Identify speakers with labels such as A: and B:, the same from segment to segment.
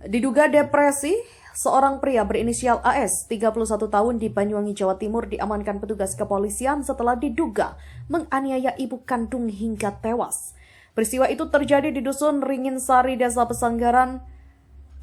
A: Diduga depresi, seorang pria berinisial AS, 31 tahun di Banyuwangi, Jawa Timur diamankan petugas kepolisian setelah diduga menganiaya ibu kandung hingga tewas. Peristiwa itu terjadi di Dusun Ringinsari, Desa Pesanggaran,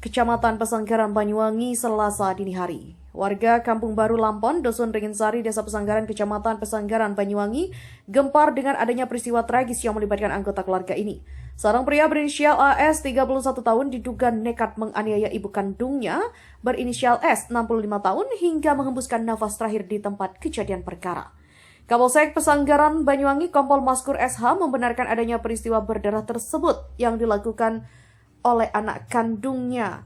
A: Kecamatan Pesanggaran, Banyuwangi, Selasa dini hari. Warga Kampung Baru Lampon, Dusun Ringinsari, Desa Pesanggaran, Kecamatan Pesanggaran, Banyuwangi, gempar dengan adanya peristiwa tragis yang melibatkan anggota keluarga ini. Seorang pria berinisial AS, 31 tahun, diduga nekat menganiaya ibu kandungnya berinisial S, 65 tahun, hingga menghembuskan nafas terakhir di tempat kejadian perkara. Kapolsek Pesanggaran, Banyuwangi, Kompol Maskur SH membenarkan adanya peristiwa berdarah tersebut yang dilakukan oleh anak kandungnya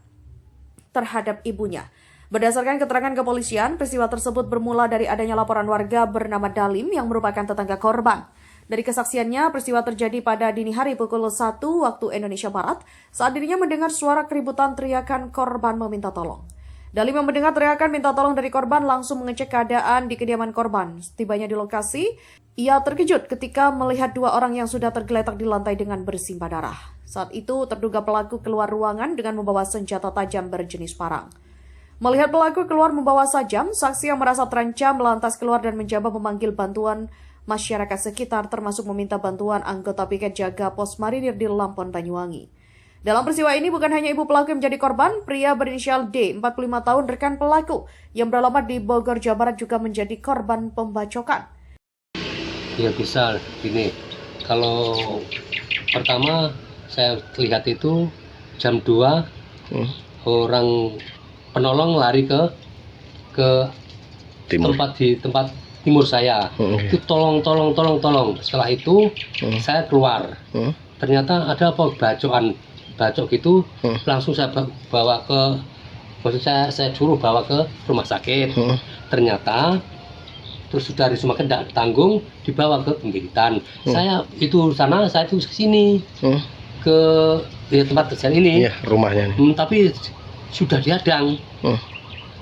A: terhadap ibunya. Berdasarkan keterangan kepolisian, peristiwa tersebut bermula dari adanya laporan warga bernama Dalim yang merupakan tetangga korban. Dari kesaksiannya, peristiwa terjadi pada dini hari pukul 1 waktu Indonesia Barat saat dirinya mendengar suara keributan teriakan korban meminta tolong. Dalim yang mendengar teriakan minta tolong dari korban langsung mengecek keadaan di kediaman korban. Setibanya di lokasi, ia terkejut ketika melihat dua orang yang sudah tergeletak di lantai dengan bersimbah darah. Saat itu, terduga pelaku keluar ruangan dengan membawa senjata tajam berjenis parang. Melihat pelaku keluar membawa sajam, saksi yang merasa terancam lantas keluar dan mencoba memanggil bantuan masyarakat sekitar termasuk meminta bantuan anggota piket jaga pos marinir di Lampon, Banyuwangi. Dalam peristiwa ini bukan hanya ibu pelaku yang menjadi korban, pria berinisial D, 45 tahun, rekan pelaku yang beralamat di Bogor, Jawa Barat juga menjadi korban pembacokan.
B: Ya bisa, gini, kalau pertama saya lihat itu jam 2 orang penolong lari ke timur. tempat timur saya. Itu tolong. Setelah itu saya keluar. Ternyata ada apa bacok gitu. Langsung saya bawa ke, maksud saya suruh bawa ke rumah sakit. Ternyata terus sudah dari rumah sakit tidak tanggung, dibawa ke penggilitan. Saya itu kesini ke tempat kejadian ini.
C: Iya, rumahnya.
B: Tapi sudah dihadang.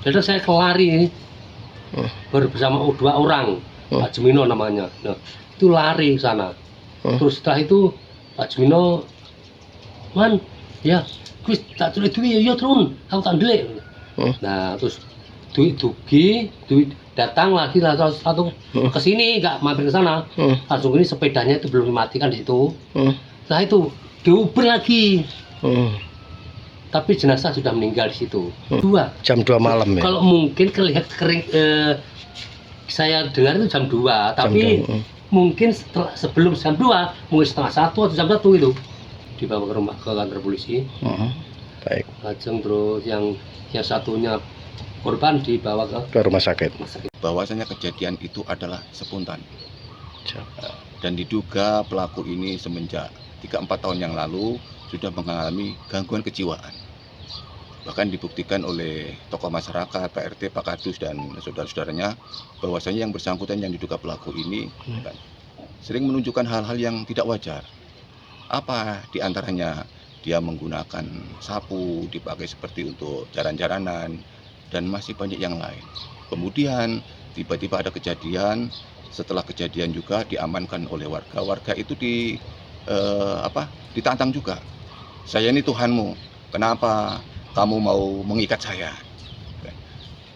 B: Jadi saya kelari bersama dua orang, Pak Jemino namanya. Nah, itu lari ke sana. Terus setelah itu Pak Jemino, "Man, ya, kuis tak turun duit ya turun, aku tak ndelik." Nah, terus duit datang lagi satu ke sini, nggak mampir ke sana. Langsung ini sepedanya itu belum dimatikan di situ. Nah, itu diuber lagi. Tapi jenazah sudah meninggal di situ.
C: Jam 2 malam ya.
B: Kalau mungkin saya dengar itu jam 2, tapi mungkin sebelum jam 2, mungkin setengah 1 atau jam 1 itu dibawa ke kantor polisi.
C: Baik.
B: Lajeng terus yang satunya korban dibawa
C: ke rumah sakit.
D: Bahwasanya kejadian itu adalah spontan. Dan diduga pelaku ini semenjak 3-4 tahun yang lalu sudah mengalami gangguan kejiwaan. Bahkan dibuktikan oleh tokoh masyarakat, Pak RT, Pak Kadus, dan saudara-saudaranya bahwasanya yang bersangkutan yang diduga pelaku ini kan, sering menunjukkan hal-hal yang tidak wajar. Apa diantaranya dia menggunakan sapu, dipakai seperti untuk jaran-jaranan, dan masih banyak yang lain. Kemudian tiba-tiba ada kejadian, setelah kejadian juga diamankan oleh warga. Warga itu ditantang juga. "Saya ini Tuhanmu, kenapa kamu mau mengikat saya?"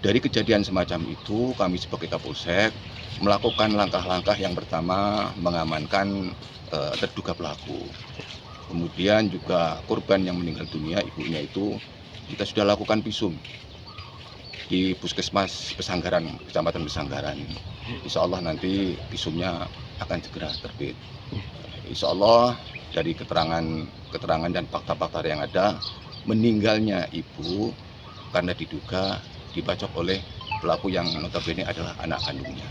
D: Dari kejadian semacam itu, kami sebagai Kapolsek melakukan langkah-langkah. Yang pertama, mengamankan terduga pelaku. Kemudian juga korban yang meninggal dunia, ibunya itu, kita sudah lakukan visum di Puskesmas Pesanggaran, Kecamatan Pesanggaran. Insya Allah nanti visumnya akan segera terbit. Insya Allah dari keterangan dan fakta-fakta yang ada, meninggalnya ibu karena diduga dibacok oleh pelaku yang notabene adalah anak kandungnya.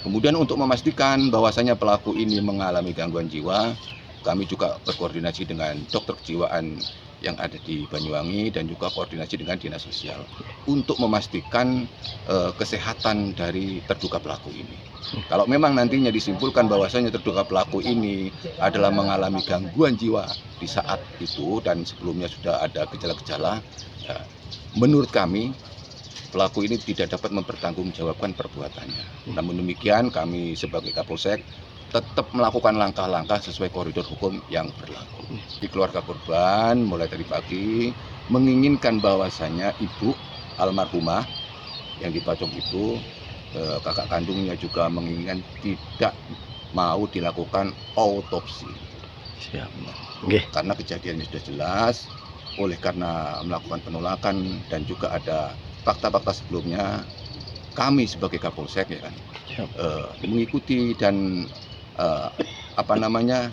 D: Kemudian untuk memastikan bahwasanya pelaku ini mengalami gangguan jiwa, kami juga berkoordinasi dengan dokter kejiwaan yang ada di Banyuwangi dan juga koordinasi dengan dinas sosial untuk memastikan kesehatan dari terduga pelaku ini. Kalau memang nantinya disimpulkan bahwasanya terduga pelaku ini adalah mengalami gangguan jiwa di saat itu dan sebelumnya sudah ada gejala-gejala, menurut kami pelaku ini tidak dapat mempertanggungjawabkan perbuatannya. Namun demikian, kami sebagai Kapolsek tetap melakukan langkah-langkah sesuai koridor hukum yang berlaku. Di keluarga korban mulai tadi pagi menginginkan bahwasannya ibu almarhumah yang dibacok itu, kakak kandungnya juga menginginkan tidak mau dilakukan autopsi.
C: Siap. Oke.
D: Karena kejadiannya sudah jelas, oleh karena melakukan penolakan dan juga ada fakta-fakta sebelumnya, kami sebagai Kapolsek ya kan,
C: Siap.
D: mengikuti dan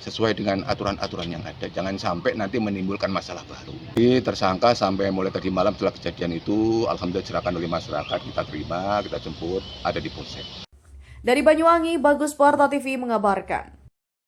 D: sesuai dengan aturan-aturan yang ada. Jangan sampai nanti menimbulkan masalah baru. Jadi tersangka sampai mulai tadi malam setelah kejadian itu, alhamdulillah diserahkan oleh masyarakat, kita terima, kita jemput, ada di Polsek.
A: Dari Banyuwangi, Bagus Warta TV mengabarkan.